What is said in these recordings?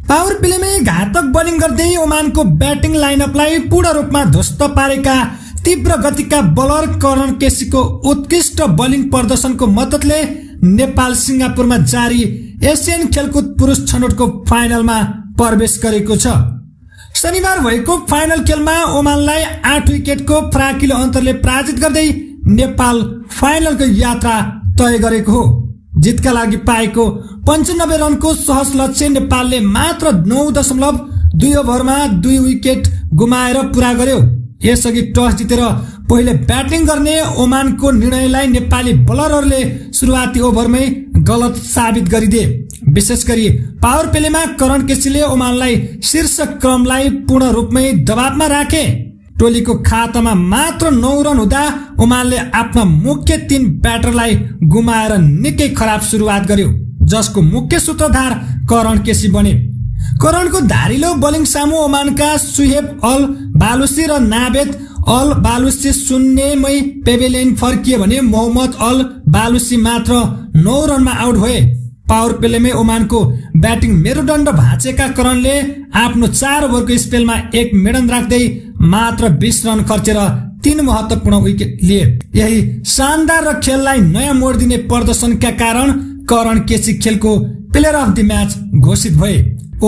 Power प्लेमै घातक bowling गर्दै ओमानको batting लाइनअपलाई पूर्ण रूपमा ध्वस्त पारेका तीव्र गतिका बलर करण केसीको उत्कृष्ट बोलिङ प्रदर्शनको मद्दतले नेपाल सिंगापुरमा जारी एसियन खेलकुद पुरुष छनौटको फाइनलमा प्रवेश गरेको छ। शनिबार भएको फाइनल खेलमा ओमानलाई 8 विकेटको फराकिलो अन्तरले पराजित गर्दै नेपाल फाइनलको यात्रा तय गरेको हो। जितका लागि पाएको 95 रनको सहज लक्ष्य नेपालले मात्र 9.2 ओभरमा 2 विकेट गुमाएर पूरा गर्यो। यसअघि टस जितेर पहिले ब्याटिङ गर्ने ओमानको निर्णयलाई नेपाली बलरहरूले सुरुवाती ओभरमै गलत साबित गरिदिए। विशेष गरी पावर प्लेमा करण केसीले ओमानलाई शीर्ष क्रमलाई पूर्ण रूपमै दबावमा राखे। टोलीको खातामा मात्र 9 रन हुँदा ओमानले आफ्ना मुख्य 3 ब्याटरलाई गुमाएर निकै खराब सुरुवात गर्यो, जसको मुख्य सूत्रधार करण केसी बने। करणको धारिलो बोलिङ सामु ओमानका सुहेब अल बालुसी र नावेद अल बालुसी शून्यमै पेभिलियन फर्किए भने मोहम्मद अल बालुसी मात्र 9 रनमा आउट भए। पावर प्लेमै ओमानको ब्याटिङ मेरुदण्ड भाँचेका करणले आफ्नो 4 ओभरको स्पेलमा 1 मेडन राख्दै मात्र 20 रन खर्चेर 3 महत्वपूर्ण विकेट लिए। यही शानदार र खेललाई नयाँ मोड दिने प्रदर्शनका कारण करण केसी खेलको प्लेयर अफ द म्याच घोषित भए।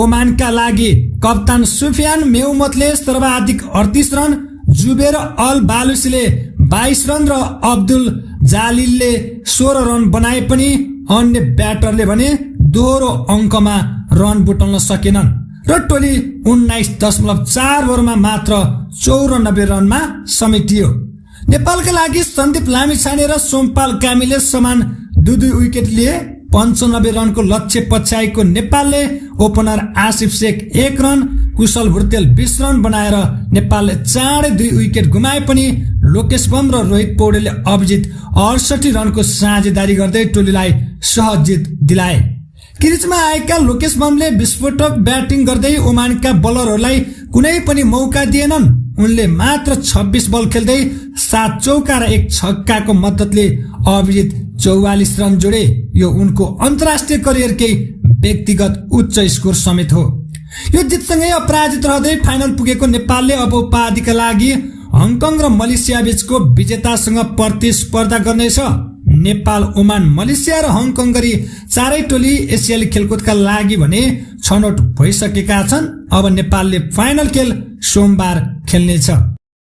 ओमानका लागि कप्तान सुफियान मेहुमतले सर्वाधिक 38 रन, जुबेर अल बालुसीले 22 रन र अब्दुल जालिलले 16 रन बनाए पनि अन्य ब्याटरले भने दोहोरो अङ्कमा रन बुटाउन सकेनन् र टोली 19.4 ओभरमा मात्र 94 रनमा समेटियो। नेपालका लागि सन्दीप लामिछाने र सोमपाल कामीले समान 2 विकेट लिए। 95 रनको लक्ष्य पछ्याएको नेपालले ओपनर आसिफ शेख 1 रन, कुशल भुर्तेल 20 रन बनाएर नेपालले चाँडै 2 विकेट गुमाए पनि लोकेश बम र रोहित पौडेलले अभिजित 68 रनको साझेदारी गर्दै टोलीलाई सहज जित दिलाए। क्रिजमा आएका लोकेश बमले विस्फोटक ब्याटिङ गर्दै ओमानका बलरहरूलाई कुनै पनि मौका दिएनन्। उनले मात्र 26 बल खेल्दै 7 चौका र 1 छक्काको मद्दतले अभिजित 44 रन जोडे। यो उनको अन्तर्राष्ट्रिय करियरकै व्यक्तिगत उच्च स्कोर समेत हो। यो जितसँगै अपराजित रहँदै फाइनल पुगेको नेपालले अब उपाधिका लागि हङकङ र मलेसिया बीचको विजेतासँग प्रतिस्पर्धा गर्नेछ। नेपाल, ओमान, मलेसिया र हङकङ गरी 4 टोली एसियाली खेलकुदका लागि भने छनौट भइसकेका छन्। अब नेपालले फाइनल खेल सोमबार खेल्नेछ।